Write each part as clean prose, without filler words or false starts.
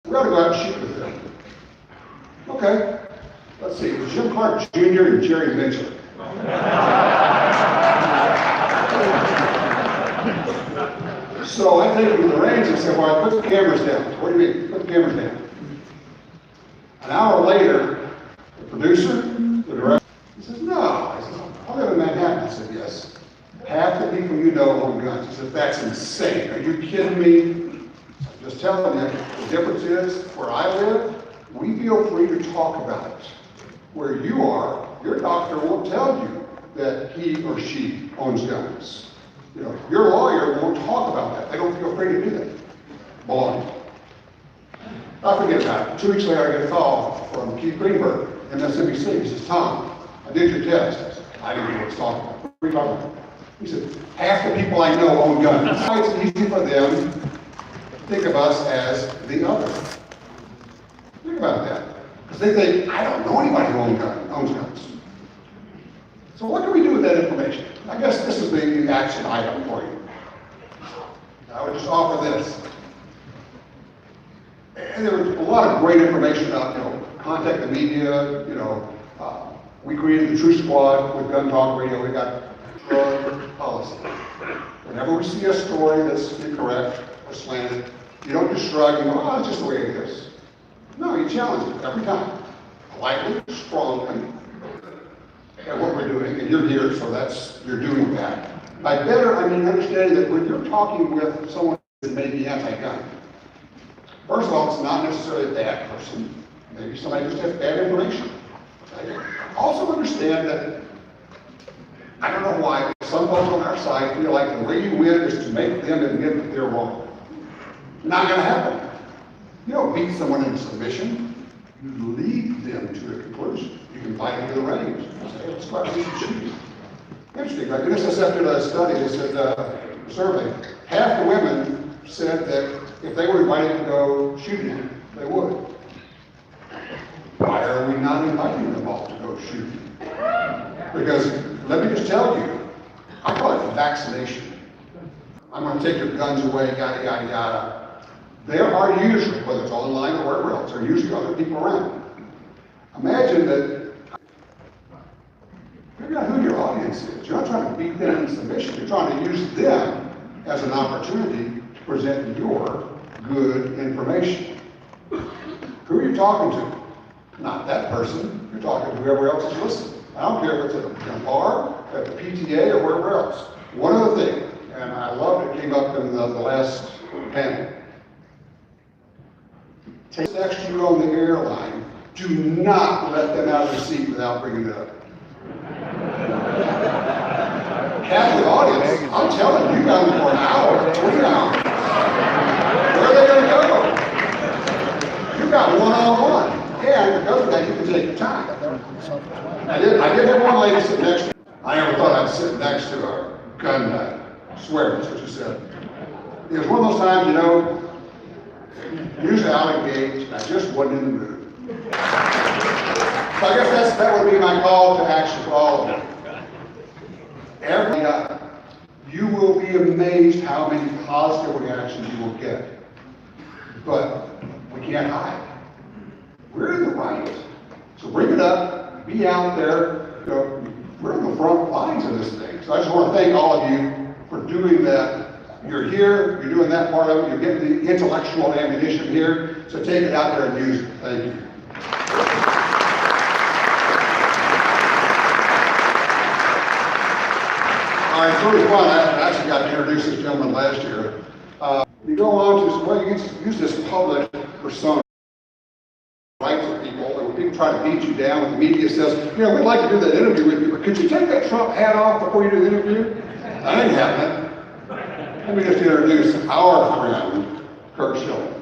We ought to go out and shoot with them. Okay. Let's see. It was Jim Clark Jr. and Jerry Mitchell. So I take him to the range and say, well, I put the cameras down. What do you mean? Put the cameras down. An hour later, the producer, the director, he says, no. I said, I live in Manhattan. I said, yes. Half the people you know own guns. He said, that's insane. Are you kidding me? I'm just telling you, the difference is, where I live, we feel free to talk about it. Where you are, your doctor won't tell you that he or she owns guns. You know, your lawyer won't talk about that. They don't feel free to do that. Baloney. I forget about it. 2 weeks later, I get a call from Keith Greenberg, MSNBC. He says, Tom, I did your test. I said, I didn't know what he's talking about. What are you talking about? He said, half the people I know own guns. It's easy for them to think of us as the other. Think about that. Because they think, I don't know anybody who owns guns. So what can we do with that information? I guess this is the action item for you. I would just offer this. And there was a lot of great information about, you know, contact the media, you know, we created the True Squad with Gun Talk Radio. We got drug policy. Whenever we see a story that's incorrect or slanted, you don't just shrug and go, oh, it's just the way it is. No, you challenge it every time. Politely, strongly, at what we're doing, and you're here, so you're doing that. By better, I mean understanding that when you're talking with someone that may be anti-gun, first of all, it's not necessarily a bad person. Maybe somebody just has bad information. Also understand that, I don't know why, some folks on our side feel like the way you win is to make them admit that they're wrong. Not going to happen. You don't beat someone into submission. You lead them to a conclusion. You can fight them to the range. Say, let's go out and shoot. Interesting. I just accepted a study that said, a survey, half the women said that if they were invited to go shooting, they would. Why are we not inviting them all to go shooting? Because let me just tell you, I call it vaccination. I'm going to take your guns away, yada, yada, yada. There are usually, whether it's online or wherever else, there are usually other people around. Imagine that, figure out who your audience is. You're not trying to beat them in submission. You're trying to use them as an opportunity to present your good information. Who are you talking to? Not that person. You're talking to whoever else is listening. I don't care if it's at a bar, at the PTA, or wherever else. One other thing, and I loved it, came up in the last panel. Take next to you on the airline. Do not let them out of the seat without bringing it up. Catholic audience, I'm telling you, you got them for an hour, 3 hours. Where are they going to go? You got one-on-one. And because of that, you can take your time. I did have one lady sit next to me. I never thought I'd sit next to a gun nut. I swear, that's what she said. It was one of those times, you know, usually I'll engage, and I just wasn't in the mood. So I guess that would be my call to action for all of you. Every night, you will be amazed how many positive reactions you will get. But we can't hide. We're in the right. So bring it up, be out there. You know, we're in the front lines of this thing. So I just want to thank all of you for doing that. You're here, you're doing that part of it, you're getting the intellectual ammunition here, so take it out there and use it. Thank you. All right, it's really fun. I actually got to introduce this gentleman last year. You go on to, well, you can use this public persona. Right to people, and when people try to beat you down, when the media says, you know, we'd like to do that interview with you, but could you take that Trump hat off before you do the interview? That ain't happening. Let me just introduce our friend, Kurt Schilling.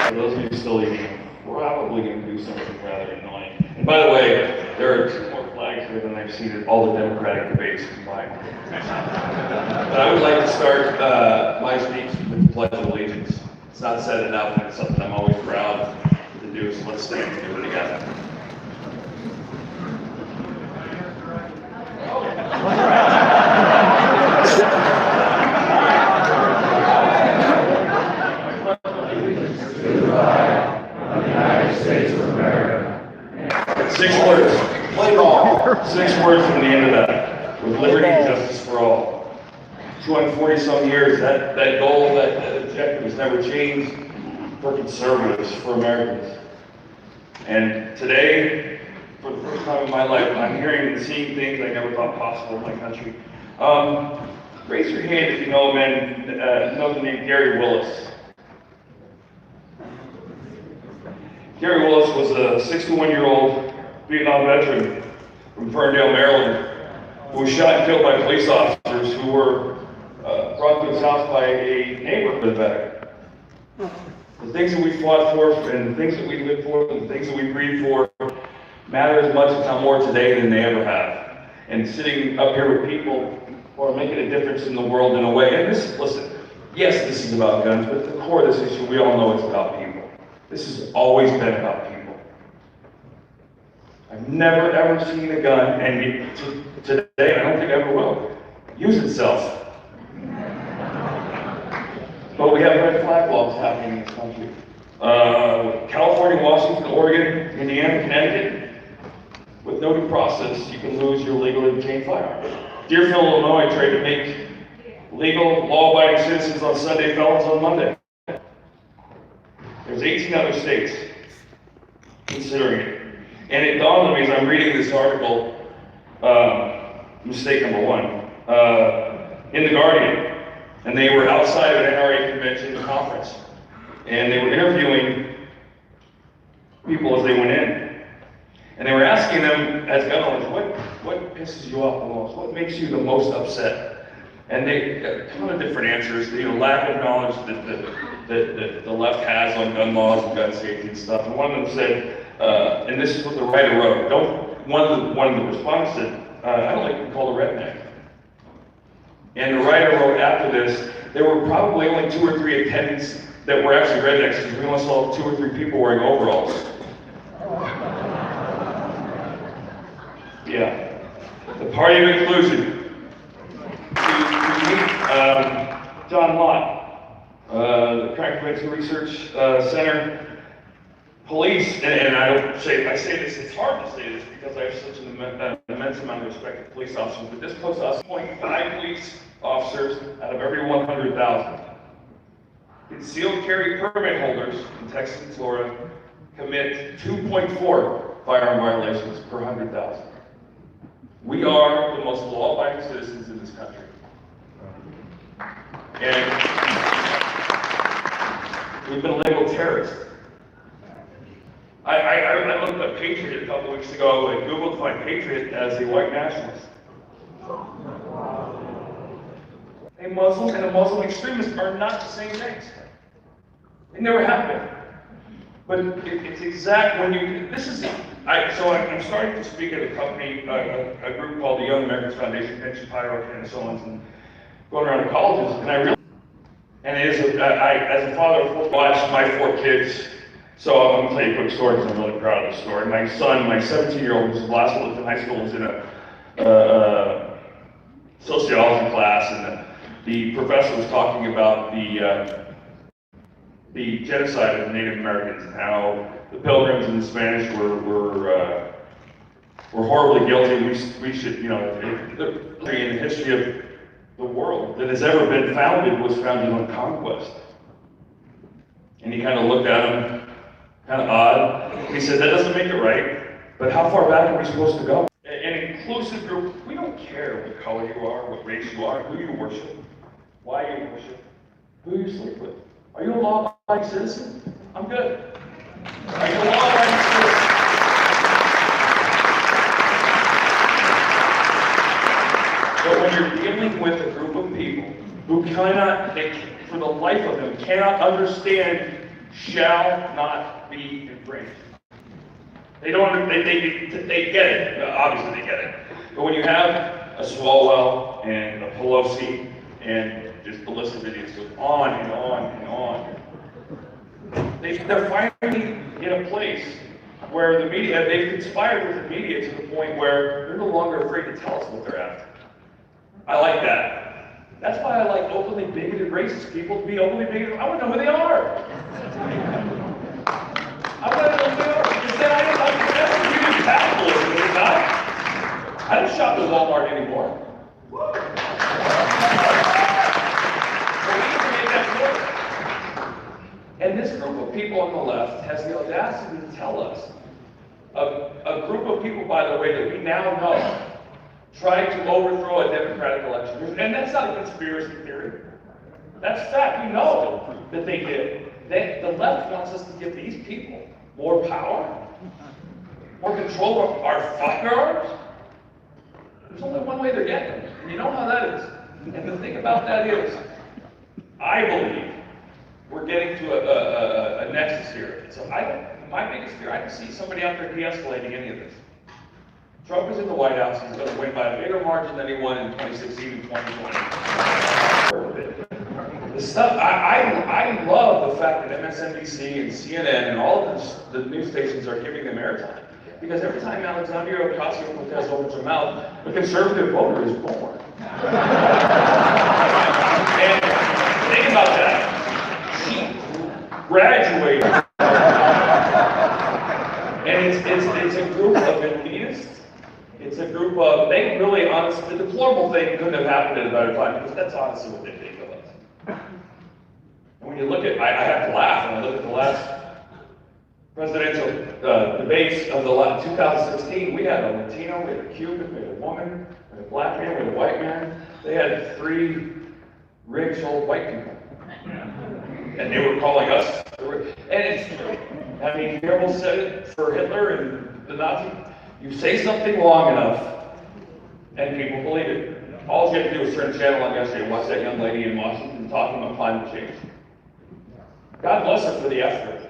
For those of you still eating, we're probably going to do something rather annoying. And by the way, there are 2 more flags here than I've seen at all the Democratic debates combined. But I would like to start my speech with the Pledge of Allegiance. It's not said enough, and it's something I'm always proud to do, so let's stand and do it together. 6 words. Play ball. 6 words from the end of that. With liberty and justice for all. 240 some years, that goal, that objective has never changed for conservatives, for Americans. And today, for the first time in my life, I'm hearing and seeing things I never thought possible in my country. Raise your hand if you know a man, know the name Gary Willis. Gary Willis was a 61-year-old Vietnam veteran from Ferndale, Maryland, who was shot and killed by police officers who were brought to his house by a neighborhood veteran. The things that we fought for and the things that we lived for and the things that we breathed for matter as much, if not more, today than they ever have. And sitting up here with people who are making a difference in the world in a way, and this, listen, yes, this is about guns, but at the core of this issue, we all know it's about people. This has always been about people. I've never, ever seen a gun, and today, I don't think I ever will, use itself. But we have red flag laws happening in this country. California, Washington, Oregon, Indiana, Connecticut, with no due process, you can lose your legally obtained firearm. Deerfield, Illinois tried to make legal, law-abiding citizens on Sunday, felons on Monday. There's 18 other states considering it. And it dawned on me as I'm reading this article, mistake number 1, in The Guardian, and they were outside of an NRA convention conference, and they were interviewing people as they went in. And they were asking them, as gun owners, what pisses you off the most? What makes you the most upset? And they got a ton of different answers. Lack of knowledge that the left has on gun laws and gun safety and stuff. And one of them said, and this is what the writer wrote. One of the respondents said, I don't like to be called a redneck. And the writer wrote after this, there were probably only 2 or 3 attendants that were actually rednecks, because we only saw 2 or 3 people wearing overalls. Yeah. The party of inclusion. John Lott, the Crime Prevention Research Center, police, and I say this, it's hard to say this because I have such an immense amount of respect for police officers, but this police officer, 0.5 police officers out of every 100,000. Concealed carry permit holders in Texas and Florida commit 2.4 firearm violations per 100,000. We are the most law-abiding citizens in this country. And we've been labeled terrorists. I looked up Patriot a couple weeks ago and Googled to find Patriot as a white nationalist. A Muslim and a Muslim extremist are not the same things. They never have been. But it's exact when you, this is, I'm starting to speak at a company, a group called the Young Americans Foundation, Pension Pyro, and so on, and going around to colleges, and I realized, and it is, as a father of 4, watched my 4 kids. So I'm gonna tell you a quick story because I'm really proud of this story. My son, my 17-year-old, who's the last one in high school, was in a sociology class, and the professor was talking about the genocide of Native Americans and how the Pilgrims and the Spanish were horribly guilty. We should, in the history of the world that has ever been founded was founded on conquest. And he kind of looked at him, kind of odd. And he said, that doesn't make it right, but how far back are we supposed to go? An inclusive group, we don't care what color you are, what race you are, who you worship, why you worship, who you sleep with. Are you a law-abiding citizen? I'm good. Are you a law-abiding citizen? But when you're dealing with a group of people who for the life of them, cannot understand shall not be infringed. They don't, they get it, obviously they get it. But when you have a Swalwell and a Pelosi and just the list of idiots goes on and on and on, they're finally in a place where the media, they've conspired with the media to the point where they're no longer afraid to tell us what they're after. I like that. That's why I like openly bigoted racist people to be openly bigoted. I want to know who they are. I want to know who they are. Because then I don't have to shop at Walmart anymore. But we need to make that choice. And this group of people on the left has the audacity to tell us, a group of people, by the way, that we now know tried to overthrow a democratic election. And that's not a conspiracy theory. That's fact. We know that they did. The left wants us to give these people more power, more control of our firearms. There's only one way they're getting them. And you know how that is. And the thing about that is, I believe we're getting to a nexus here. So my biggest fear, I can see somebody out there de-escalating any of this. Trump is in the White House. He's going to win by a bigger margin than he won in 2016 and 2020. The stuff, I love the fact that MSNBC and CNN and all of the news stations are giving them airtime. Because every time Alexandria Ocasio-Cortez opens her mouth, a conservative voter is born. And think about that. She graduated. And it's a group of elitists. It's a group of, they really honestly, the deplorable thing couldn't have happened at a better time, because that's honestly what they think of us. And when you look at, I have to laugh when I look at the last presidential debates of the 2016, we had a Latino, we had a Cuban, we had a woman, we had a black man, we had a white man. They had 3 rich old white people. And they were calling us, and it's, I mean, Goebbels said it for Hitler and the Nazis. You say something long enough, and people believe it. All you have to do is turn the channel on yesterday and watch that young lady in Washington talking about climate change. God bless her for the effort.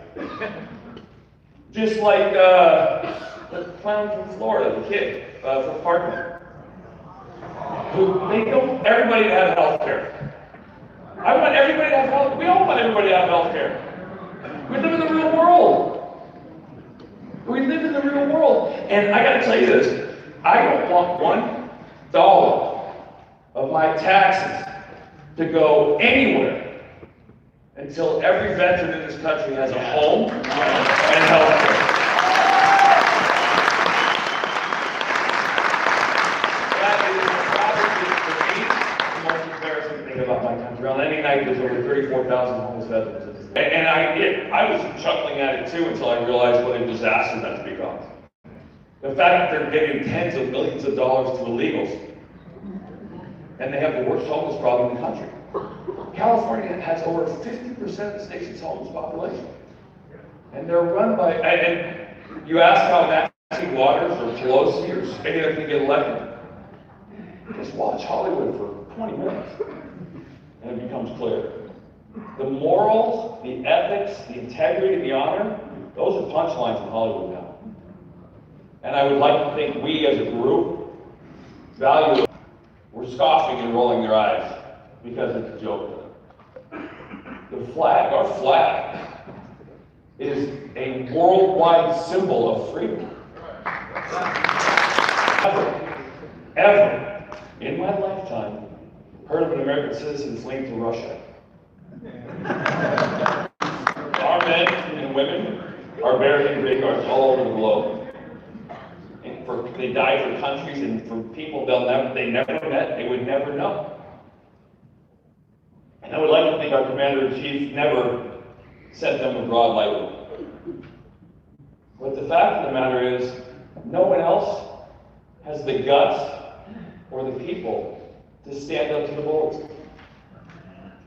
Just like the clown from Florida, the kid from Parkland, who they don't everybody to have health care. I want everybody to have health. We all want everybody to have health care. We live in the real world. We live in the real world. And I got to tell you this. I don't want $1 of my taxes to go anywhere until every veteran in this country has a home and health care. That is probably, for me, the most embarrassing thing about my country. On any night, there's over 34,000 homeless veterans. And I was chuckling at it too until I realized what a disaster that's become. The fact that they're giving tens of millions of dollars to illegals, and they have the worst homeless problem in the country. California has over 50% of the nation's homeless population. And they're run by, and you ask how Nancy Waters or Pelosi or any of them can get elected. Just watch Hollywood for 20 minutes, and it becomes clear. The morals, the ethics, the integrity, the honor, those are punchlines in Hollywood now. And I would like to think we as a group value it. We're scoffing and rolling their eyes because it's a joke. The flag, our flag, is a worldwide symbol of freedom. Ever, in my lifetime, heard of an American citizen fleeing to Russia. Our men and women are buried in graveyards all over the globe. And they died for countries and for people they never met, they would never know. And I would like to think our commander-in-chief never sent them abroad lightly. But the fact of the matter is, no one else has the guts or the people to stand up to the bullets.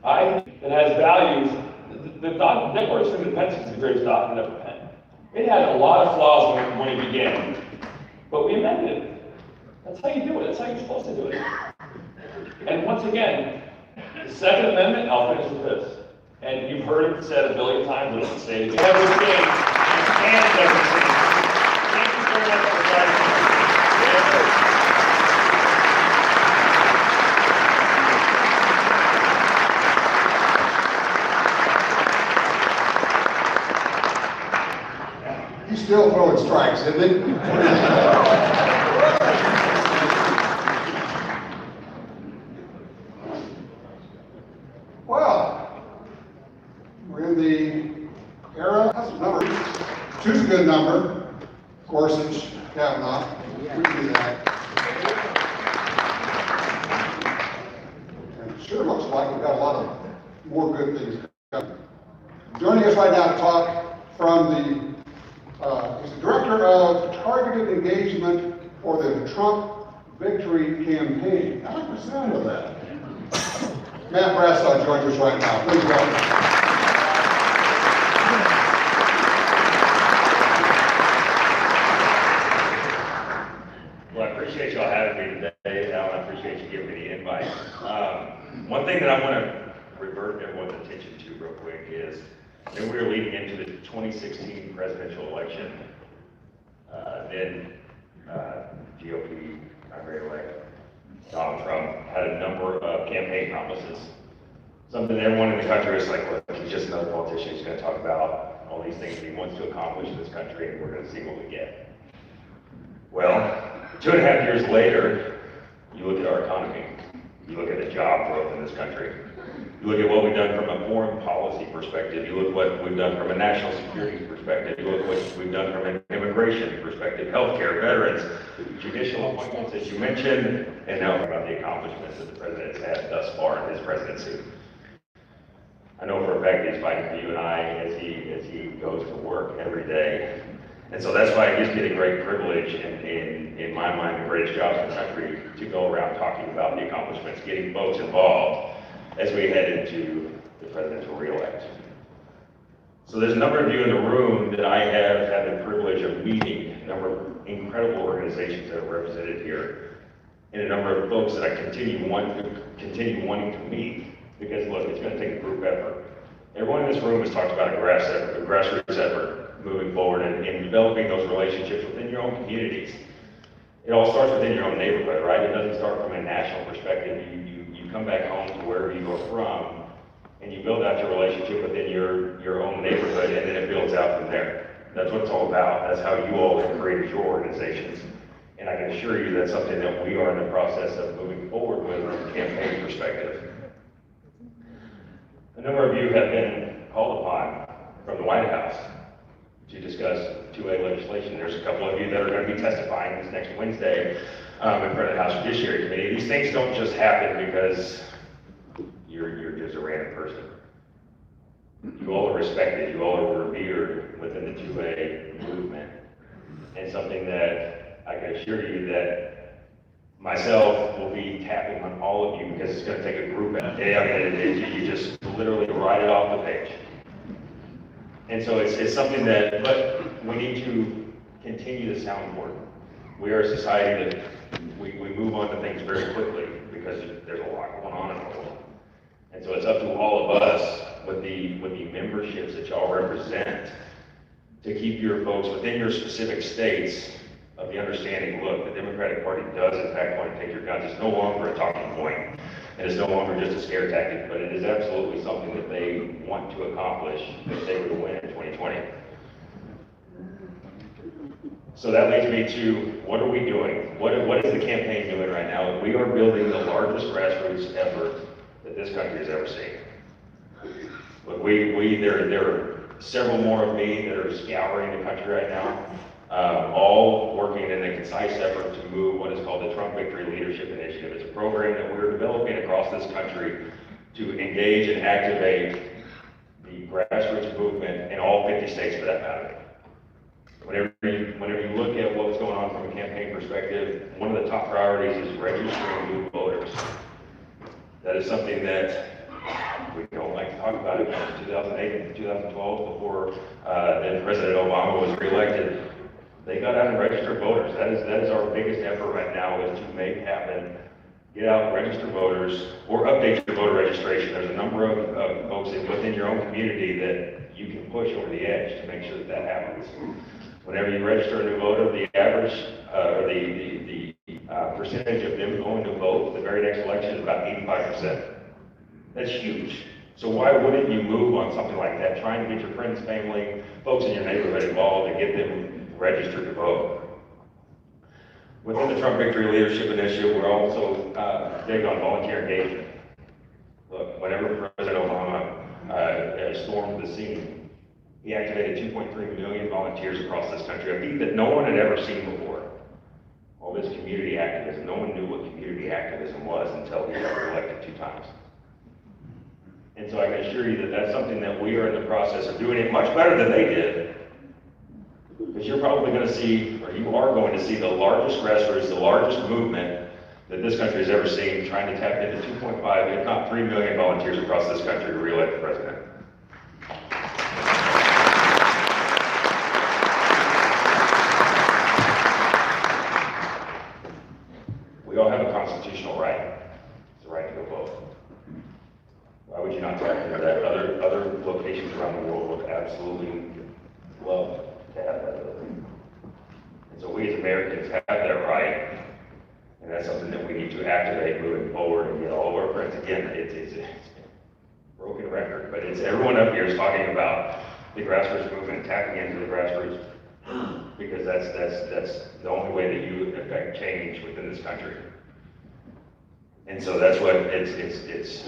That has values. The Declaration of Independence is the greatest document ever penned. It had a lot of flaws when it began, but we amended it. That's how you do it. That's how you're supposed to do it. And once again, the Second Amendment, I'll finish with this. And you've heard it said a billion times, but let's say it again. Everything and everything. Thank you very much for watching. He's still throwing strikes, isn't he? Well, we're in the era, that's a number. Two's a good number. Gorsuch, Kavanaugh, we can do that. like we've got a lot of more good things coming. Joining us right now to talk from is the Director of Targeted Engagement for the Trump Victory Campaign. I like the sound of that. Matt Brassaw joins us right now. Please welcome. Well, I appreciate y'all having me today, Alan. I appreciate you giving me the invite. One thing that I want to revert everyone's attention to real quick is that we were leading into the 2016 presidential election. Then GOP primary elect Donald Trump had a number of campaign promises. Something that everyone in the country is like, look, he's just another politician. He's going to talk about all these things that he wants to accomplish in this country, and we're going to see what we get. Well, 2.5 years later, you look at our economy, you look at the job growth in this country, you look at what we've done from a foreign policy perspective, you look at what we've done from a national security perspective, you look at what we've done from an immigration perspective, healthcare, veterans, judicial appointments, as you mentioned, and now about the accomplishments that the president has had thus far in his presidency. I know for a fact he's fighting for you and I as he goes to work every day. And so that's why it gives me the great privilege, and in my mind, the greatest job in the country, to go around talking about the accomplishments, getting folks involved as we head into the presidential reelect. So there's a number of you in the room that I have had the privilege of meeting, a number of incredible organizations that are represented here, and a number of folks that I continue wanting to meet, because look, it's going to take a group effort. Everyone in this room has talked about a grassroots effort moving forward and developing those relationships within your own communities. It all starts within your own neighborhood, right? It doesn't start from a national perspective. You come back home to wherever you are from, and you build out your relationship within your own neighborhood, and then it builds out from there. That's what it's all about. That's how you all have created your organizations. And I can assure you that's something that we are in the process of moving forward with from a campaign perspective. A number of you have been called upon from the White House to discuss 2A legislation. There's a couple of you that are going to be testifying this next Wednesday in front of the House Judiciary Committee. These things don't just happen because you're just a random person. You all are respected, you all are revered within the 2A movement. And something that I can assure you that myself will be tapping on all of you, because it's going to take a group. You just literally write it off the page. And so it's something that, but we need to continue to sound important. We are a society that we move on to things very quickly because there's a lot going on in the world. And so it's up to all of us with the memberships that y'all represent to keep your folks within your specific states of the understanding, look, the Democratic Party does in fact want to take your guns. It's no longer a talking point. And it's no longer just a scare tactic, but it is absolutely something that they want to accomplish if they were to win in 2020. So that leads me to, what are we doing? What is the campaign doing right now? We are building the largest grassroots effort that this country has ever seen. But there are several more of me that are scouring the country right now, all working in a concise effort to move what is called the Trump Victory Leadership Initiative. It's a program that we're developing across this country to engage and activate the grassroots movement in all 50 states for that matter. Whenever you look at what's going on from a campaign perspective, one of the top priorities is registering new voters. That is something that we don't like to talk about. In 2008 and 2012, before then President Obama was reelected, they got out and registered voters. That is our biggest effort right now, is to make happen. Get out, register voters, or update your voter registration. There's a number of folks within your own community that you can push over the edge to make sure that happens. Whenever you register a new voter, the average, or the percentage of them going to vote for the very next election is about 85%. That's huge. So why wouldn't you move on something like that, trying to get your friends, family, folks in your neighborhood involved and get them registered to vote? Within the Trump Victory Leadership Initiative, we're also big on volunteer engagement. Look, whenever President Obama stormed the scene, he activated 2.3 million volunteers across this country, a feat that no one had ever seen before. All this community activism, no one knew what community activism was until he got elected 2 times. And so I can assure you that that's something that we are in the process of doing it much better than they did. Because you're probably going to see, or you are going to see the largest grassroots, the largest movement that this country has ever seen, trying to tap into 2.5, if not 3 million volunteers across this country to re-elect the president. We all have a constitutional right. It's the right to go vote. Why would you not tap into that? Other locations around the world would absolutely love to have that ability. And so we as Americans have that right, and that's something that we need to activate moving forward and get all of our friends. Again, it's a broken record, but it's everyone up here is talking about the grassroots movement, tapping into the grassroots, because that's the only way that you affect change within this country. And so that's what it's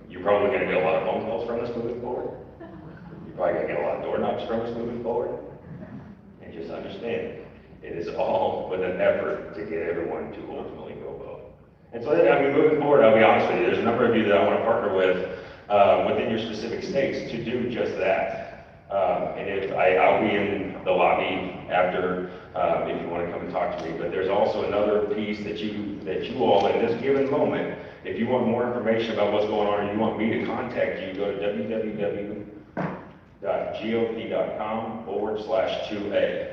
you're probably going to get a lot of phone calls from us moving forward. You're probably going to get a lot of door knocks from us moving forward. And just understand, it is all with an effort to get everyone to ultimately go vote. And so, I mean, moving forward, I'll be honest with you, there's a number of you that I want to partner with within your specific states to do just that. And if I'll be in the lobby after if you want to come and talk to me. But there's also another piece that you all in this given moment, if you want more information about what's going on, or you want me to contact you, go to www.gop.com/2A.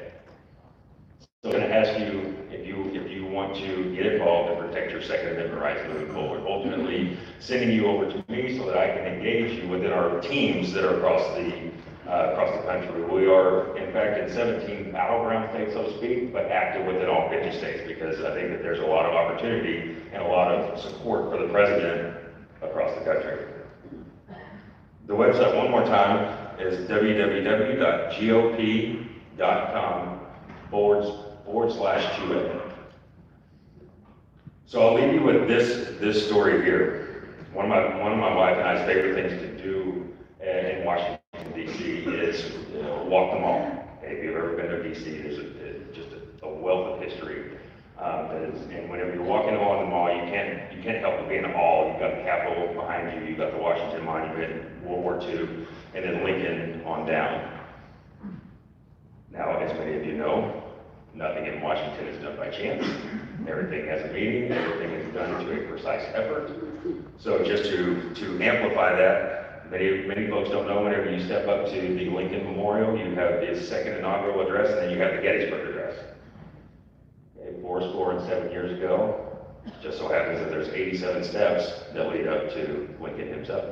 So I'm going to ask you if you want to get involved and protect your Second Amendment rights moving forward. Ultimately, sending you over to me so that I can engage you within our teams that are across the country. We are, in fact, in 17 battleground states, so to speak, but active within all 50 states, because I think that there's a lot of opportunity and a lot of support for the president across the country. The website, one more time, is www.gop.com/2A. So I'll leave you with this story here. One of my wife and I's favorite things to do in Washington, D.C. is walk the mall. Okay, if you've ever been to D.C., there's just a wealth of history. And whenever you're walking along the mall, you can't help but be in awe. You've got the Capitol behind you, you've got the Washington Monument, World War II, and then Lincoln on down. Now, as many of you know, nothing in Washington is done by chance. Everything has a meaning, everything is done to a precise effort. So just to amplify that, many folks don't know, whenever you step up to the Lincoln Memorial, you have the second inaugural address, and then you have the Gettysburg Address. Okay, 7 years ago, just so happens that there's 87 steps that lead up to Lincoln himself.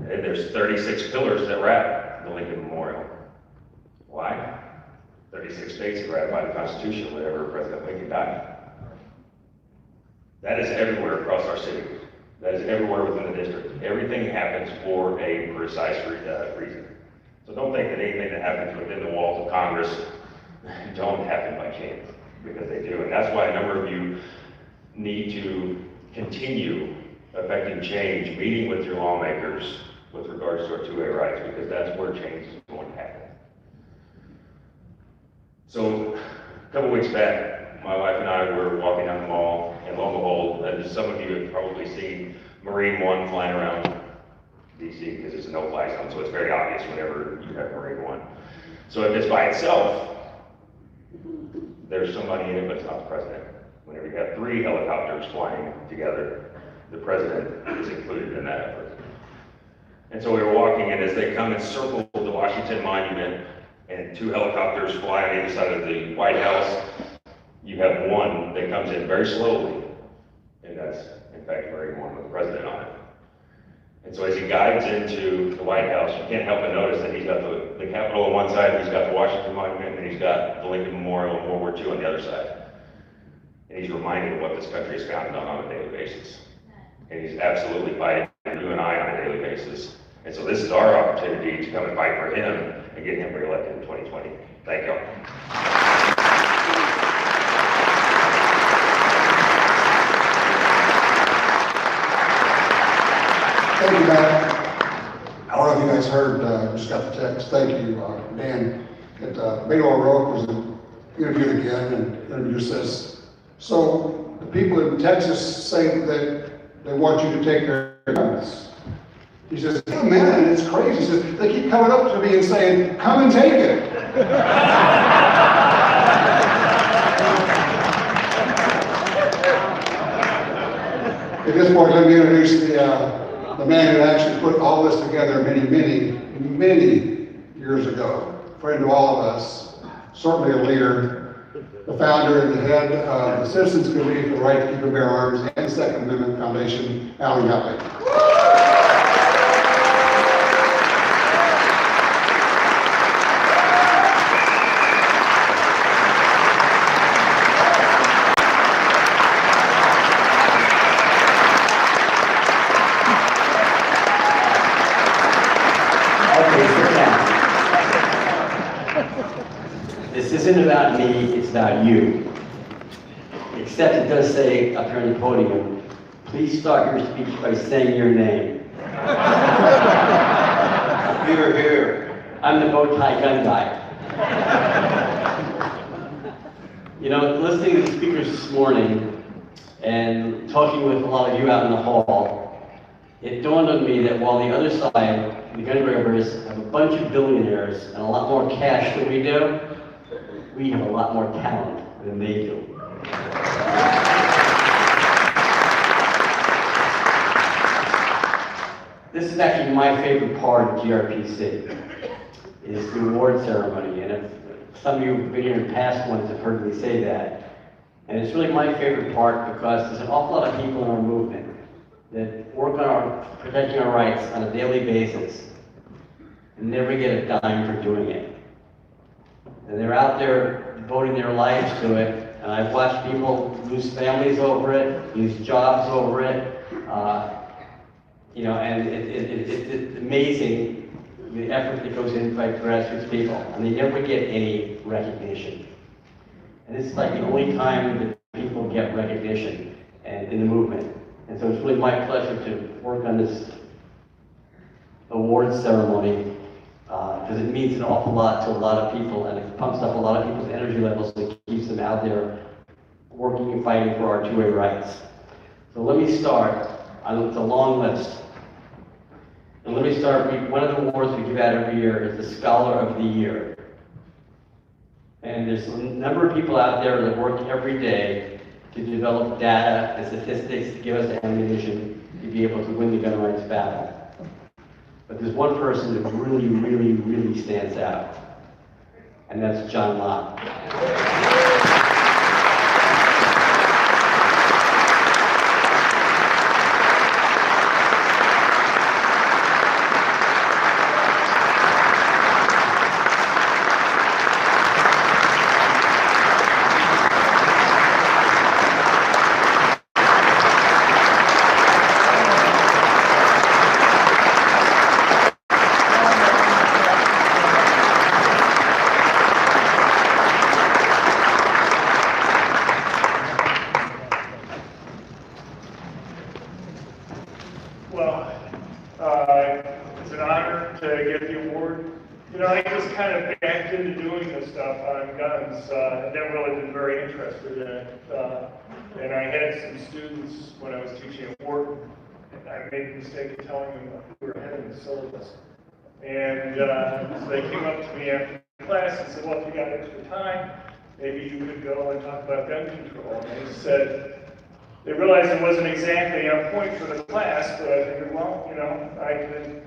Okay, there's 36 pillars that wrap the Lincoln Memorial. Why? 36 states have ratified the Constitution whenever President Lincoln died. That is everywhere across our city. That is everywhere within the district. Everything happens for a precise reason. So don't think that anything that happens within the walls of Congress don't happen by chance, because they do. And that's why a number of you need to continue affecting change, meeting with your lawmakers with regards to our 2A rights, because that's where change is going to happen. So a couple weeks back, my wife and I were walking down the mall, and lo and behold, as some of you have probably seen Marine One flying around DC, because it's a no-fly zone, so it's very obvious whenever you have Marine One. So if it's by itself, there's somebody in it, but it's not the president. Whenever you have 3 helicopters flying together, the president is included in that effort. And so we were walking, and as they come and circle the Washington Monument, and 2 helicopters fly on either side of the White House, you have one that comes in very slowly, and that's, in fact, Marine One with the president on it. And so as he guides into the White House, you can't help but notice that he's got the Capitol on one side, he's got the Washington Monument, and he's got the Lincoln Memorial and World War II on the other side. And he's reminded of what this country is founded on a daily basis. And he's absolutely fighting for you and I on a daily basis. And so this is our opportunity to come and fight for him and get him reelected in 2020. Thank you. Thank you, Matt. I don't know if you guys heard, just got the text. Thank you, Dan. Baylor Road was interviewed again, and the interview says, so the people in Texas say that they want you to take their guns. He says, "Yeah, man, it's crazy." He says, "They keep coming up to me and saying, 'Come and take it.'" At this point, let me introduce the man who actually put all this together many years ago. A friend to all of us, certainly a leader, the founder and the head of the Citizens Committee for the Right to Keep and Bear Arms and the Second Amendment Foundation, Alan Gottlieb. This isn't about me, it's about you. Except it does say up here on the podium, please start your speech by saying your name. Here, here. I'm the bow tie gun guy. You know, listening to the speakers this morning and talking with a lot of you out in the hall, it dawned on me that while the other side, the gun grabbers, have a bunch of billionaires and a lot more cash than we do, we have a lot more talent than they do. This is actually my favorite part of GRPC, is the award ceremony. And if some of you who've been here in past ones have heard me say that. And it's really my favorite part because there's an awful lot of people in our movement that work on protecting our rights on a daily basis and never get a dime for doing it. And they're out there devoting their lives to it, and I've watched people lose families over it, lose jobs over it, you know, and it's amazing the effort that goes in by grassroots people, and they never get any recognition. And this is like the only time that people get recognition in the movement. And so it's really my pleasure to work on this awards ceremony, because it means an awful lot to a lot of people, and it pumps up a lot of people's energy levels and keeps them out there working and fighting for our two-way rights. So let me start. It's a long list. And let me start. One of the awards we give out every year is the Scholar of the Year. And there's a number of people out there that work every day to develop data and statistics to give us the ammunition to be able to win the gun rights battle. But there's one person that really stands out, and that's John Locke. It's an honor to get the award. You know, I just kind of backed into doing this stuff on guns. I've never really been very interested in it. And I had some students when I was teaching at Wharton, and I made the mistake of telling them we were ahead of the syllabus. And so they came up to me after class and said, well, if you got extra time, maybe you could go and talk about gun control. And they said, they realized it wasn't exactly on point for the class, but I figured, well, you know, I could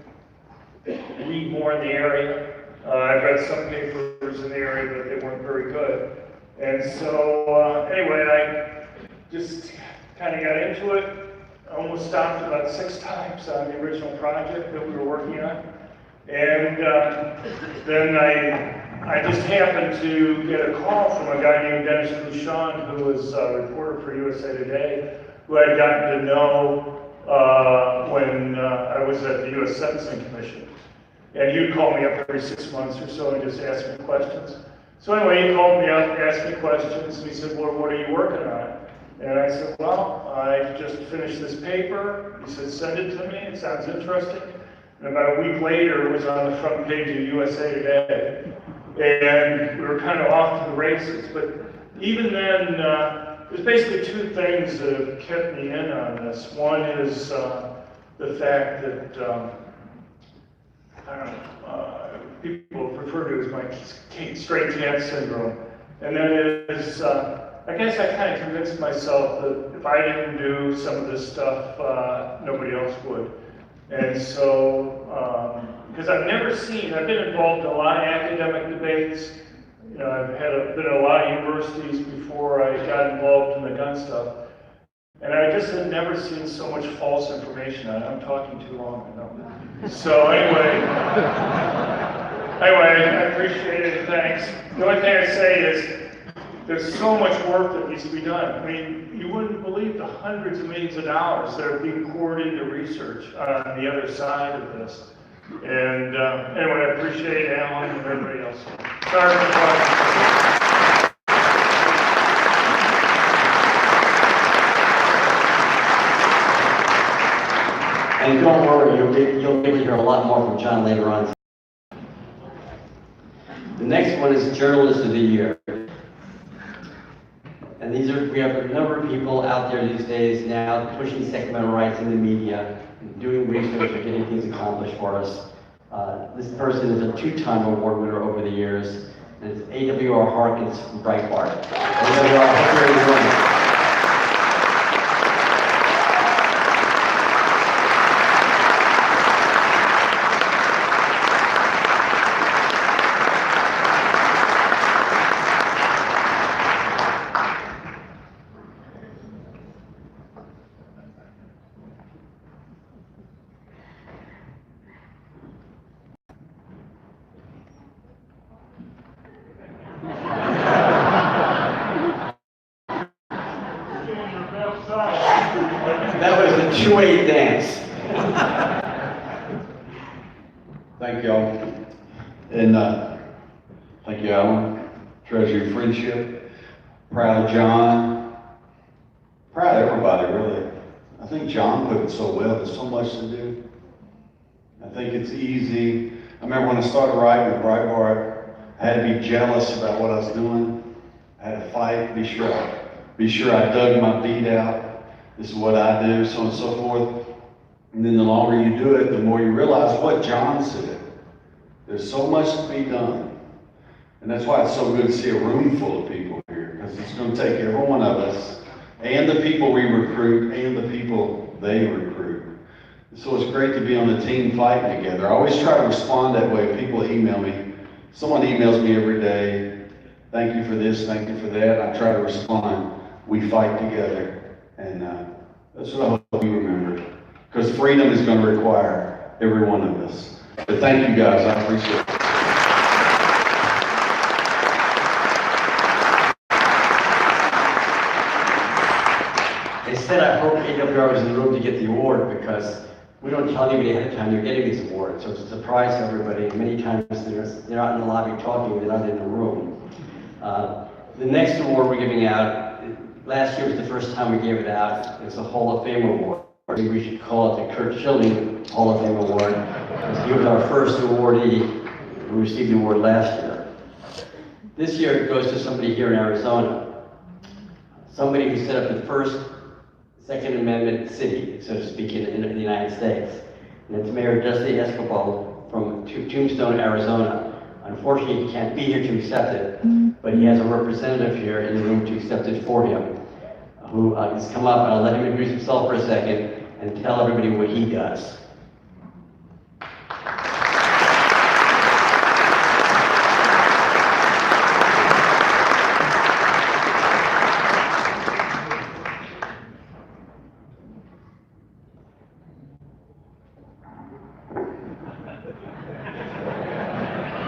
read more in the area. I've read some papers in the area, but they weren't very good. And so, anyway, I just kind of got into it. I almost stopped about 6 times on the original project that we were working on. And then I just happened to get a call from a guy named Dennis Bouchon, who was a reporter for USA Today, who I'd gotten to know when I was at the U.S. Sentencing Commission. And he would call me up every 6 months or so and just ask me questions. So anyway, he called me up, asked me questions, and he said, well, what are you working on? And I said, well, I just finished this paper. He said, send it to me, it sounds interesting. And about a week later, it was on the front page of USA Today. And we were kind of off to the races. But even then, there's basically 2 things that have kept me in on this. One is the fact that I don't know, people refer to as my straight cat syndrome. And that is, I guess I kind of convinced myself that if I didn't do some of this stuff, nobody else would. And so, because I've been involved in a lot of academic debates. You know, I've been in a lot of universities before I got involved in the gun stuff. And I just had never seen so much false information on it. I'm talking too long, I know. So anyway, I appreciate it, thanks. The only thing I say is, there's so much work that needs to be done. I mean, you wouldn't believe the hundreds of millions of dollars that are being poured into research on the other side of this. And anyway, I appreciate Alan and everybody else. Sorry for talking. And don't worry, you'll be able to hear a lot more from John later on. The next one is Journalist of the Year. And we have a number of people out there these days now pushing Second Amendment rights in the media, doing research and getting things accomplished for us. This person is a 2-time award winner over the years, and it's A.W.R. Harkins from Breitbart. A.W.R., I hope you're enjoying it. That was the 2-8 dance. Thank y'all. And thank you, Alan. Treasure your friendship. Proud of John. Proud of everybody, really. I think John put it so well. There's so much to do. I think it's easy. I remember when I started writing with Breitbart, I had to be jealous about what I was doing. I had to fight, be sure I dug my beat out. This is what I do, so on and so forth. And then the longer you do it, the more you realize what John said. There's so much to be done. And that's why it's so good to see a room full of people here, because it's going to take every one of us, and the people we recruit, and the people they recruit. So it's great to be on a team fighting together. I always try to respond that way. People email me. Someone emails me every day, thank you for this, thank you for that. I try to respond, we fight together. And that's what I hope you remember. Because freedom is going to require every one of us. But thank you guys, I appreciate it. They said I hope AWR was in the room to get the award because we don't tell anybody ahead of time you're getting these awards. So it's a surprise to everybody. Many times they're out in the lobby talking, they're not in the room. The next award we're giving out, last year was the first time we gave it out. It's a Hall of Fame award. Maybe we should call it the Kurt Schilling Hall of Fame Award, because he was our first awardee who received the award last year. This year it goes to somebody here in Arizona. Somebody who set up the first Second Amendment city, so to speak, in the United States. And it's Mayor Dusty Escobar from Tombstone, Arizona. Unfortunately, he can't be here to accept it, but he has a representative here in the room to accept it for him, who has come up, and I'll let him introduce himself for a second and tell everybody what he does.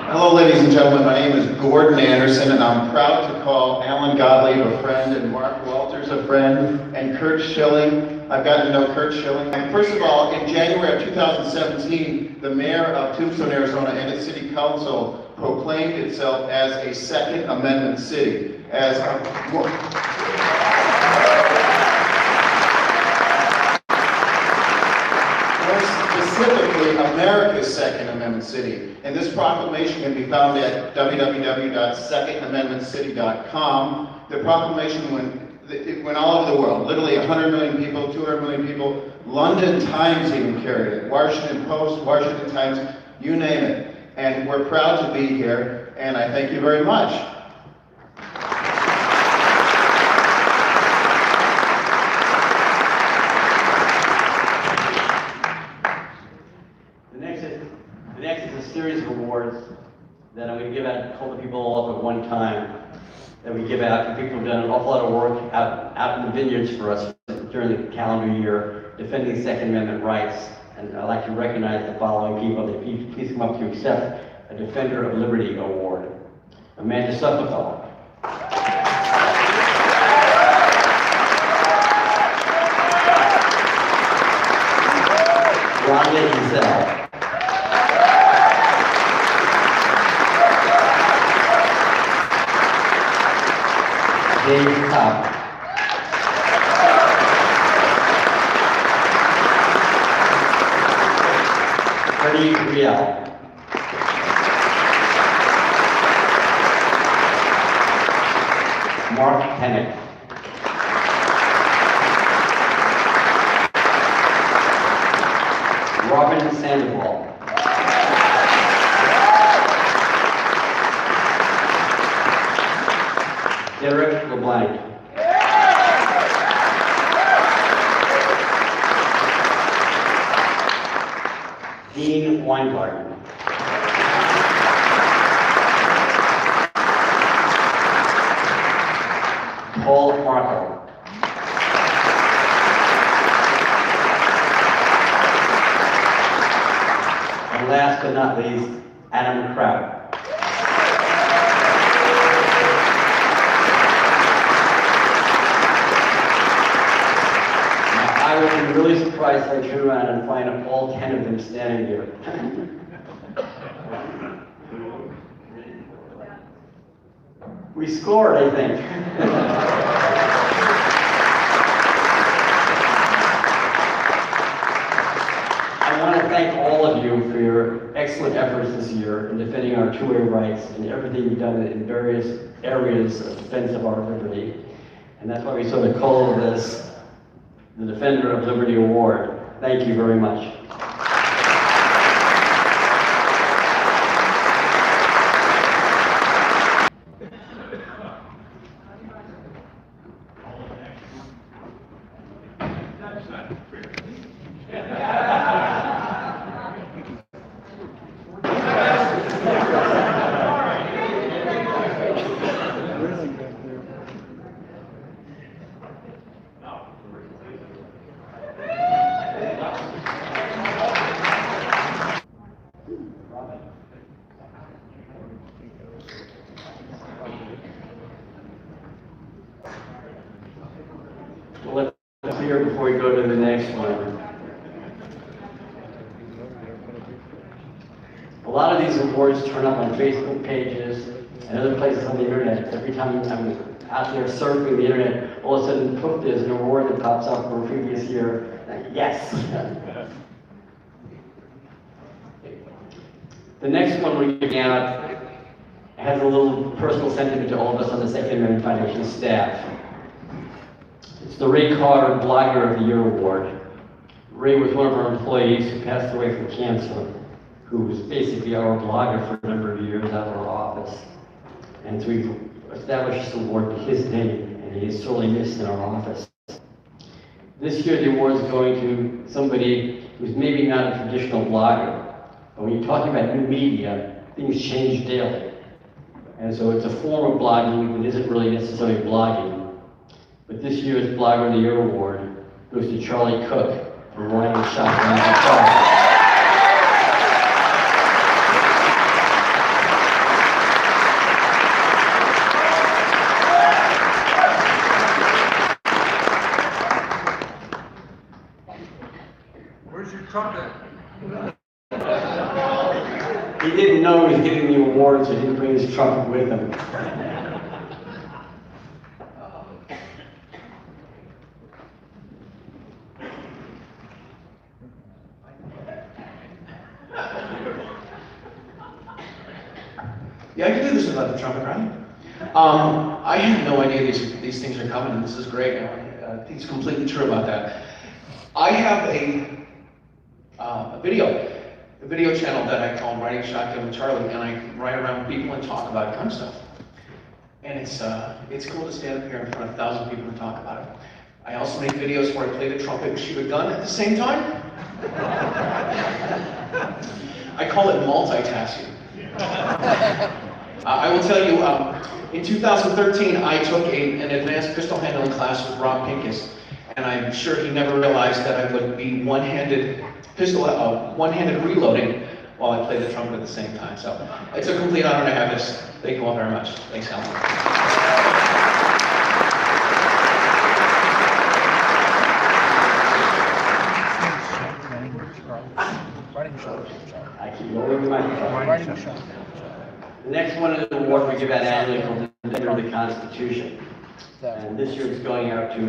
Hello, ladies and gentlemen. My name is Gordon Anderson, and I'm proud to call Alan Gottlieb a friend, and Mark Walters a friend, and Kurt Schilling. I've gotten to know Kurt Schilling. And first of all, in January of 2017, the mayor of Tombstone, Arizona, and its city council proclaimed itself as a Second Amendment city. Specifically, America's Second Amendment city. And this proclamation can be found at www.secondamendmentcity.com. The proclamation went all over the world, literally 100 million people, 200 million people. London Times even carried it, Washington Post, Washington Times, you name it. And we're proud to be here, and I thank you very much. The next is a series of awards that I'm going to give out, call the people all up at one time, that we give out to people who've done an awful lot of work out in the vineyards for us during the calendar year, defending Second Amendment rights. And I'd like to recognize the following people. If you please come up to accept a Defender of Liberty Award. Amanda Suffolk. Rhonda Giselle. Dave Cobb. Freddie Riel. Mark Penick. Robin Sandoval. Derek LeBlanc. Dean Weingarten. Paul Marco. And last but not least, Adam Kraut. I would be really surprised if I turn around and find all 10 of them standing here. We scored, I think. I want to thank all of you for your excellent efforts this year in defending our two-way rights and everything you've done in various areas of defense of our liberty. And that's why we sort of call this the Defender of Liberty Award. Thank you very much. Well, let's hear before we go to the next one. A lot of these awards turn up on Facebook pages and other places on the internet. Every time I'm out there surfing the internet, all of a sudden, poof, there's an award that pops up from a previous year. Like, yes! The next one we're giving out has a little personal sentiment to all of us on the Second Amendment Foundation staff. It's the Ray Carter Blogger of the Year Award. Ray was one of our employees who passed away from cancer, who was basically our blogger for a number of years out of our office. And so we've established this award in his name, and he is sorely missed in our office. This year the award is going to somebody who's maybe not a traditional blogger, but when you're talking about new media, things change daily. And so it's a form of blogging that isn't really necessarily blogging. But this year's Blogger of the Year Award goes to Charlie Cook for running the shop around the car. Where's your trumpet? He didn't know he was getting the award, so he didn't bring his trumpet with him. Yeah, I can do this without the trumpet, right? I had no idea these things are coming, and this is great. I think it's completely true about that. I have a video a video channel that I call Riding Shotgun with Charlie, and I ride around people and talk about gun stuff. And it's cool to stand up here in front of 1,000 people and talk about it. I also make videos where I play the trumpet and shoot a gun at the same time. I call it multitasking. I will tell you, in 2013, I took an advanced pistol handling class with Rob Pincus, and I'm sure he never realized that I would be one-handed reloading while I play the trumpet at the same time. So it's a complete honor to have this. Thank you all very much. Thanks, Alan. I keep lowering my phone. The next one is an award we give out annually called the Defender of the Constitution. And this year it's going out to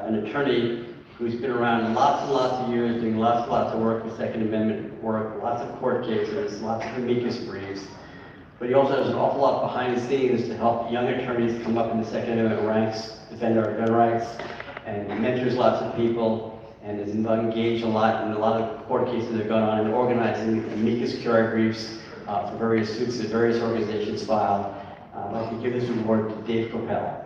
an attorney who's been around lots and lots of years, doing lots and lots of work with Second Amendment work, lots of court cases, lots of amicus briefs. But he also has an awful lot behind the scenes to help young attorneys come up in the Second Amendment ranks, defend our gun rights, and mentors lots of people, and is engaged a lot in a lot of court cases that are going on and organizing amicus curiae briefs for various suits that various organizations file. I'd like to give this award to Dave Coppell.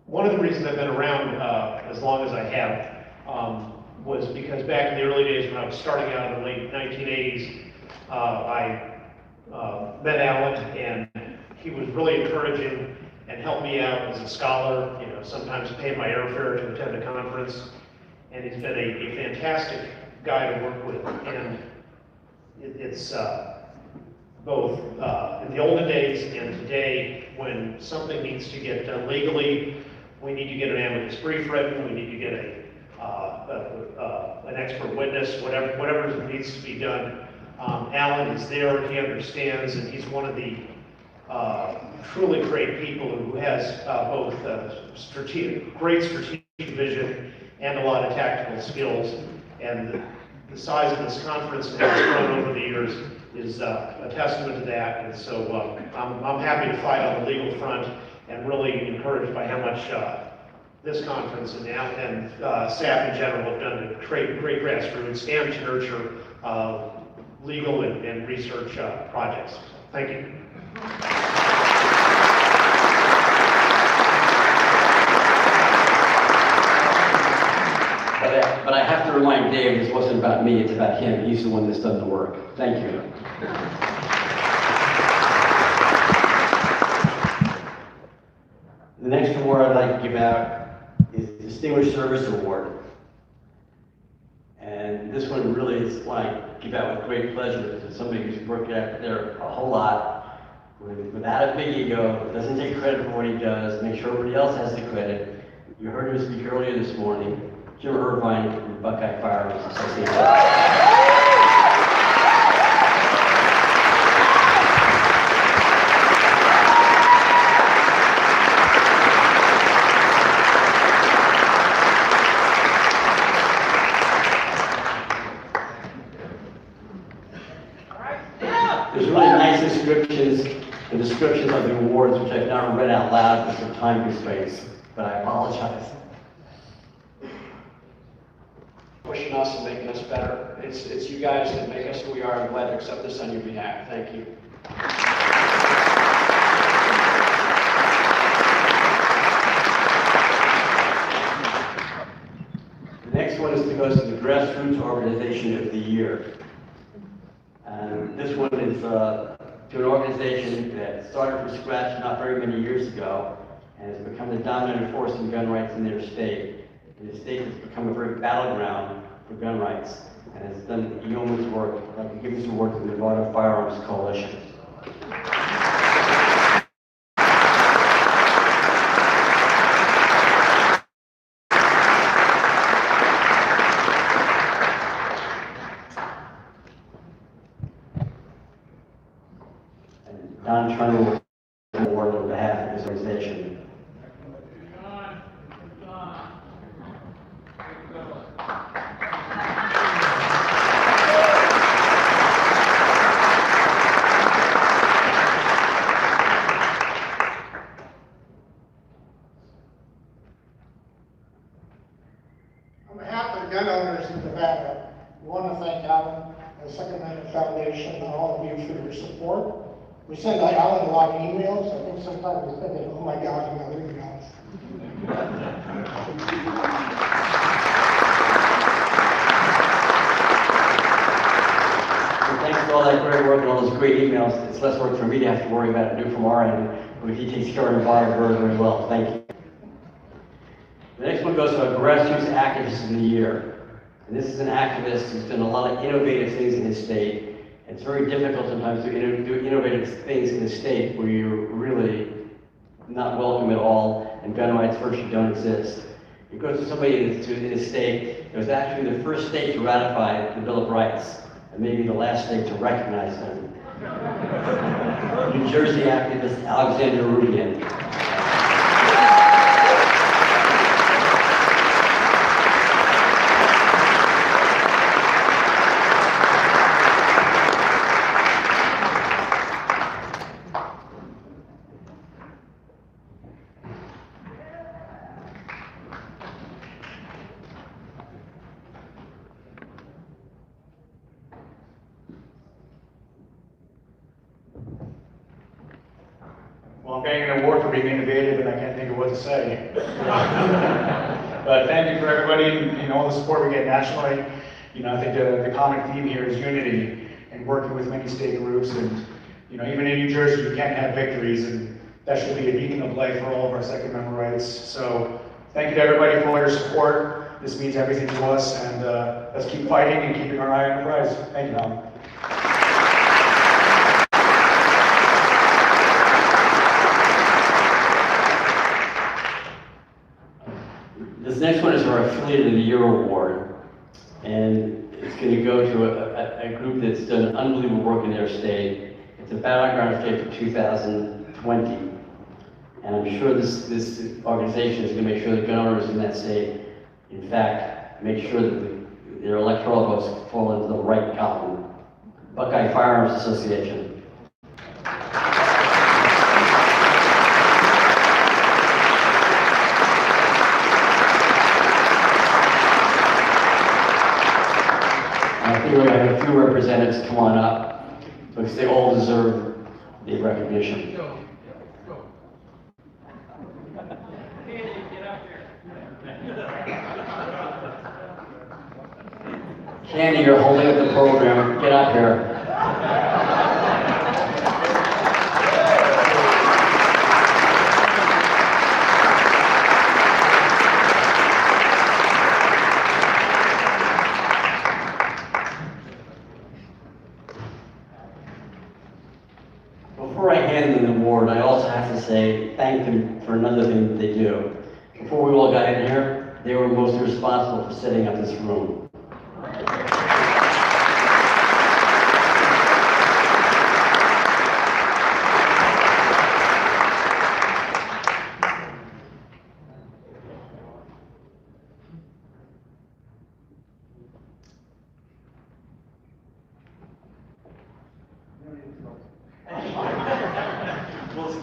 One of the reasons I've been around as long as I have was because back in the early days when I was starting out in the late 1980s, I met Alan, and he was really encouraging and helped me out as a scholar, you know, sometimes paying my airfare to attend a conference. And he's been a fantastic guy to work with. And it's both in the olden days and today, when something needs to get done legally, we need to get an amicus brief written, we need to get an expert witness, whatever needs to be done. Alan is there, he understands, and he's one of the truly great people who has both great strategic vision and a lot of tactical skills. And the size of this conference and how it's grown over the years is a testament to that. And so I'm happy to fight on the legal front, and really encouraged by how much this conference and staff in general have done to create great grassroots and to nurture legal and research projects. Thank you. But I have to remind Dave, this wasn't about me, it's about him. He's the one that's done the work. Thank you. The next award I'd like to give out is the Distinguished Service Award. And this one really is one I give out with great pleasure to somebody who's worked out there a whole lot, without a big ego, doesn't take credit for what he does, make sure everybody else has the credit. You heard him speak earlier this morning, Jim Irvine from Buckeye Firearms Association. There's really nice descriptions of the awards, which I've now read out loud because of time constraints, but I apologize. Pushing us and making us better. It's you guys that make us who we are. I'm glad to accept this on your behalf. Thank you. The next one goes to the Grassroots Organization of the Year. And this one is to an organization that started from scratch not very many years ago and has become the dominant force in gun rights in their state. And the state has become a very battleground for gun rights and has done yeoman's work. I'd like to give this award to the Nevada Firearms Coalition. Don Turner will award on behalf of his organization. On behalf of the gun owners in Nevada, we want to thank Alan and the Second Amendment Foundation and all of you for your support. We send Alan a lot of emails. I think sometimes we're thinking, oh my God, another email. Thanks for all that great work and all those great emails. It's less work for me to have to worry about and do from our end, but he takes care of the environment very, very well. Thank you. The next one goes to a grassroots activist of the year. And this is an activist who's done a lot of innovative things in his state. It's very difficult sometimes to do innovative things in a state where you're really not welcome at all and gun rights virtually don't exist. It goes to somebody in a state that was actually the first state to ratify the Bill of Rights and maybe the last state to recognize them. New Jersey activist Alexander Rubian. Well, I'm getting an award for being innovative, and I can't think of what to say. But thank you for everybody, all the support we get nationally. I think the common theme here is unity and working with many state groups. And, even in New Jersey, you can't have victories, and that should be a beacon of light for all of our Second Amendment rights. So thank you to everybody for all your support. This means everything to us, and let's keep fighting and keeping our eye on the prize. Thank you, Alan. This next one is our Affiliate of the Year Award, and it's going to go to a group that's done unbelievable work in their state. It's a battleground state for 2020, and I'm sure this organization is going to make sure that gun owners in that state, in fact, make sure that their electoral votes fall into the right column. Buckeye Firearms Association. I think we're going to have a few representatives come on up because they all deserve the recognition. Candy, you're holding up the program. Get up here. Before I hand them the award, I also have to say thank them for another thing that they do. Before we all got in here, they were mostly responsible for setting up this room.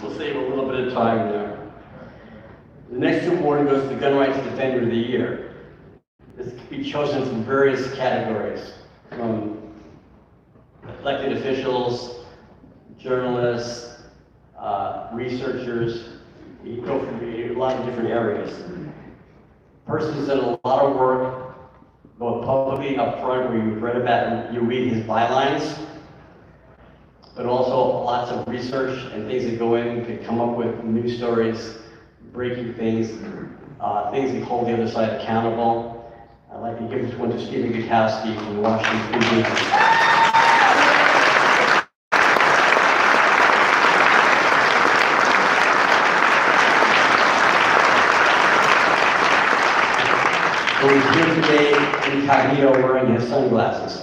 We'll save a little bit of time there. The next award goes to the Gun Rights Defender of the Year. This can be chosen from various categories, from elected officials, journalists, researchers. You go from a lot of different areas. Person who's done a lot of work, both publicly up front, where you've read about and you read his bylines, but also lots of research and things that go in to come up with new stories, breaking things, things that hold the other side accountable. I'd like to give this one to Stephen Gutowski from the Washington Free Beacon. So he's here today incognito wearing his sunglasses.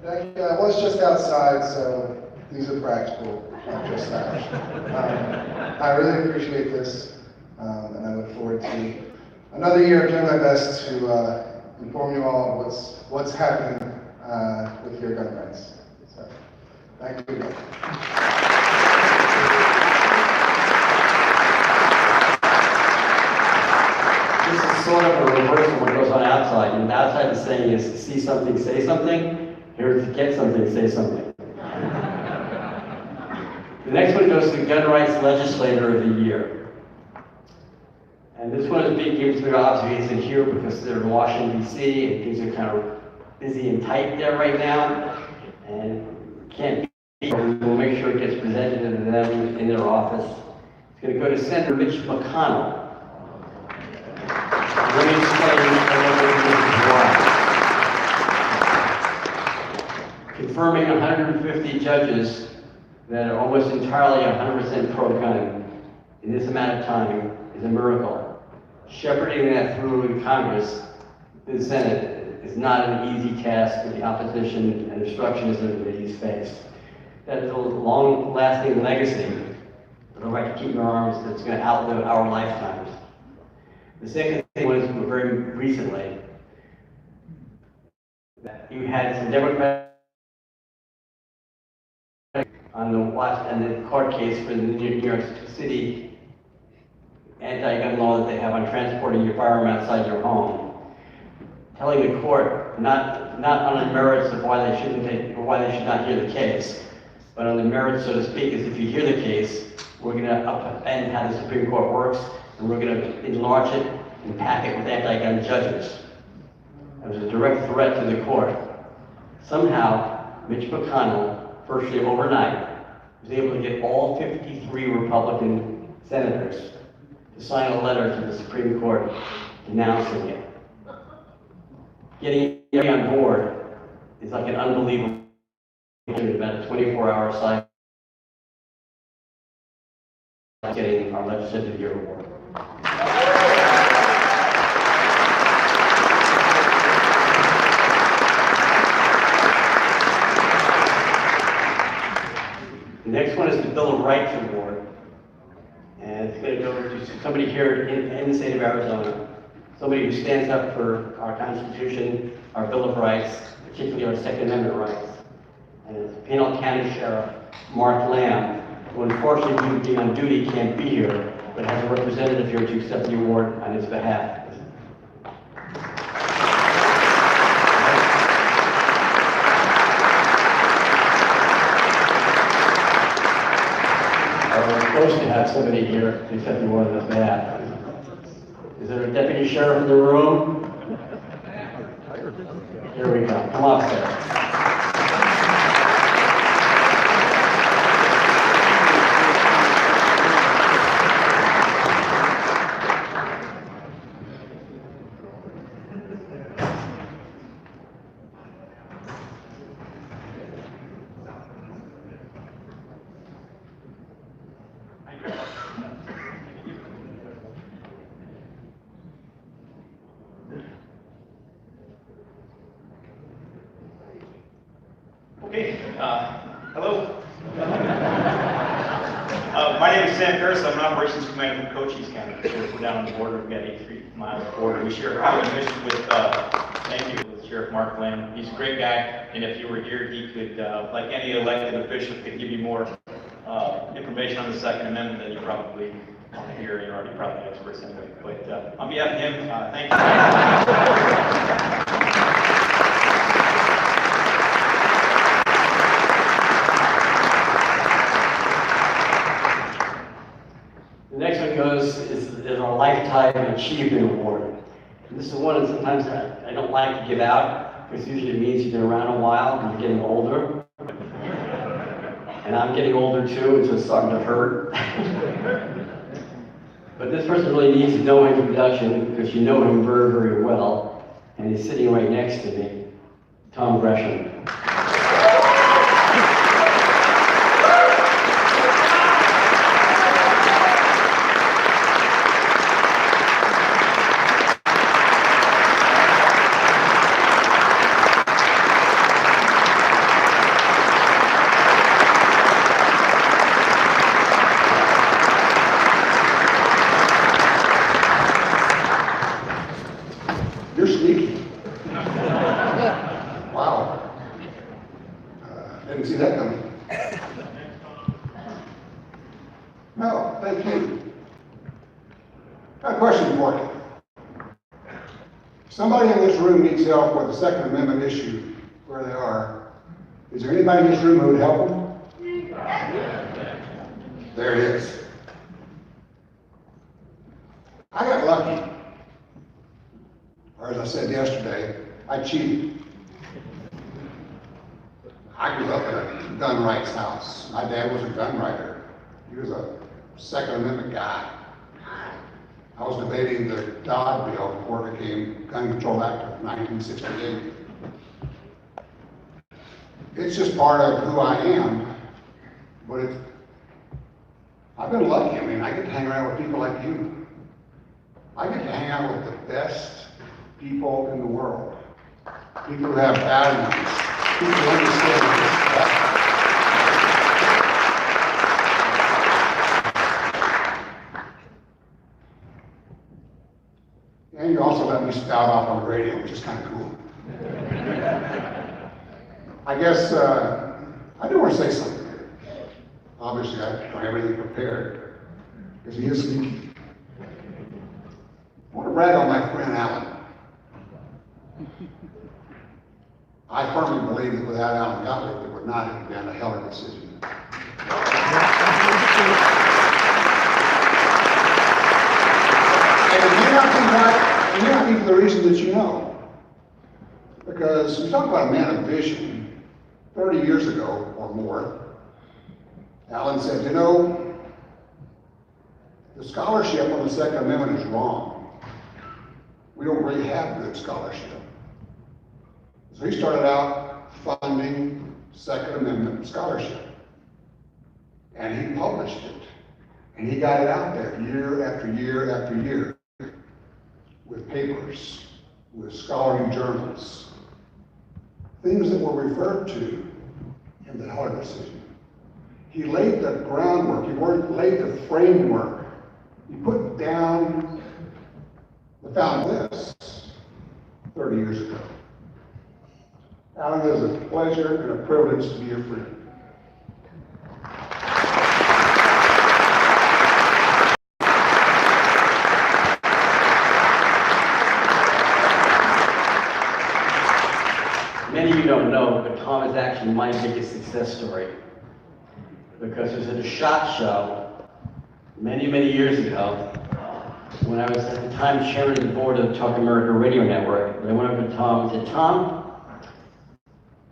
I was just outside, so these are practical, not just that. I really appreciate this, and I look forward to another year of doing my best to inform you all of what's happening with your gun rights. So, thank you again. This is sort of a reverse of what goes on outside. And outside the saying is, see something, say something. Here is get something, say something. The next one goes to the Gun Rights Legislator of the Year. And this one is being given to me, obviously isn't here because they're in Washington, D.C., and things are kind of busy and tight there right now. And can't be here. We'll make sure it gets presented to them in their office. It's going to go to Senator Mitch McConnell. Let me explain a little bit why. Confirming 150 judges that are almost entirely 100% pro-gun in this amount of time is a miracle. Shepherding that through in Congress, the Senate, is not an easy task with the opposition and obstructionism that he's faced. That is a long-lasting legacy of the right to keep in arms that's going to outlive our lifetimes. The second thing was very recently that you had some Democrats on the court case for the New York City anti-gun law that they have on transporting your firearm outside your home, telling the court not on the merits of why they should not hear the case, but on the merits, so to speak, is if you hear the case, we're going to upend how the Supreme Court works, and we're going to enlarge it and pack it with anti-gun judges. It was a direct threat to the court. Somehow, Mitch McConnell, virtually overnight, was able to get all 53 Republican senators to sign a letter to the Supreme Court denouncing it. Getting on board is like an unbelievable, about a 24-hour cycle, getting our Legislative Year Award. The next one is the Bill of Rights Award, and it's going to go to somebody here in the state of Arizona, somebody who stands up for our Constitution, our Bill of Rights, particularly our Second Amendment rights. And it's Pinal County Sheriff Mark Lamb, who unfortunately, due to being on duty, can't be here, but has a representative here to accept the award on his behalf. We're supposed to have somebody here to accept the award on his behalf. Is there a deputy sheriff in the room? Here we go. Come on, sir. Okay, hello. My name is Sam Curtis. I'm an operations commander from Cochise County. We're down on the border. We've got 83 miles of border. We share a common mission with, with Sheriff Mark Lamb. He's a great guy, and if you were here, he could, like any elected official, could give you more information on the Second Amendment than you probably want to hear. You're already probably experts in it. But on behalf of him, thank you. The next one is our Lifetime Achievement Award. And this is one that sometimes I don't like to give out, because usually it means you've been around a while and you're getting older. And I'm getting older too, and so it's starting to hurt. But this person really needs no introduction, because you know him very, very well. And he's sitting right next to me, Tom Gresham. Didn't see that coming. No, thank you. Got a question for you. Somebody in this room needs help with the Second Amendment issue where they are. Is there anybody in this room who would help them? There it is. I got lucky. Or as I said yesterday, I cheated. I grew up in a gun rights house. My dad was a gun writer. He was a Second Amendment guy. I was debating the Dodd bill before it became Gun Control Act of 1968. It's just part of who I am, but I've been lucky. I mean, I get to hang around with people like you. I get to hang out with the best people in the world. People who have values, people who understand this. And you also let me spout off on the radio, which is kind of cool. I guess I do want to say something here. Obviously, I don't have anything prepared, because he is sneaky. I want to brag on my friend Alan. I firmly believe that without Alan Gottlieb, it would not have been a Heller decision. And it may not be right, it may not be for the reason that you know. Because we talk about a man of vision. 30 years ago or more, Alan said, you know, the scholarship on the Second Amendment is wrong. We don't really have good scholarship. So he started out funding Second Amendment scholarship. And he published it. And he got it out there year after year after year with papers, with scholarly journals, things that were referred to in the Heller decision. He laid the groundwork, he laid the framework, he put down the foundation of this 30 years ago. Alan, it is a pleasure and a privilege to be your friend. Many of you don't know, but Tom is actually my biggest success story. Because it was at a SHOT Show many, many years ago, when I was at the time chairman of the board of the Talk America Radio Network. And I went over to Tom and said, Tom,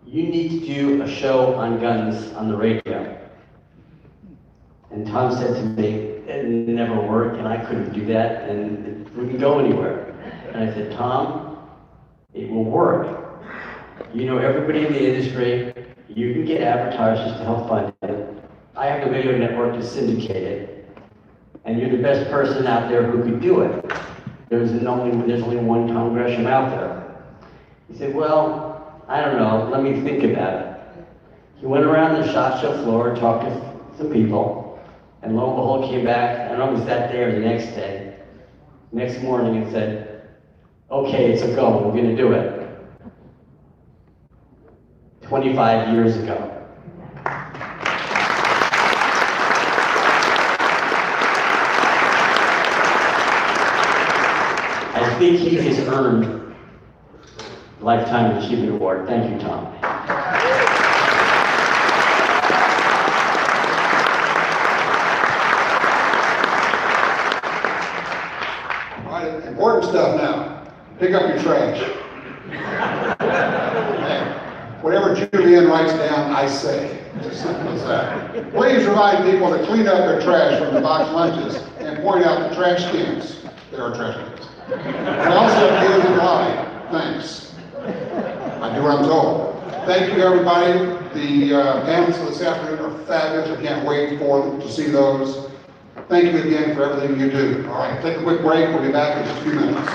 you need to do a show on guns on the radio. And Tom said to me, it never worked, and I couldn't do that, and it wouldn't go anywhere. And I said, Tom, it will work. You know everybody in the industry, you can get advertisers to help fund it. I have the radio network to syndicate it, and you're the best person out there who could do it. There's only one Tom Gresham out there. He said, well, I don't know, let me think about it. He went around the SHOT Show floor and talked to some people, and lo and behold came back, I don't know if it was that day or the next day, next morning and said, okay, it's a go, we're gonna do it. 25 years ago. I think he has earned Lifetime Achievement Award. Thank you, Tom. All right, important stuff now. Pick up your trash. Whatever Julian writes down, I say. It's as simple as that. Please remind people to clean up their trash from the box lunches and point out the trash cans. There are trash cans. And also give the line. Thanks. I do what I'm told. Thank you, everybody. The panels for this afternoon are fabulous. I can't wait to see those. Thank you again for everything you do. All right, take a quick break. We'll be back in just a few minutes.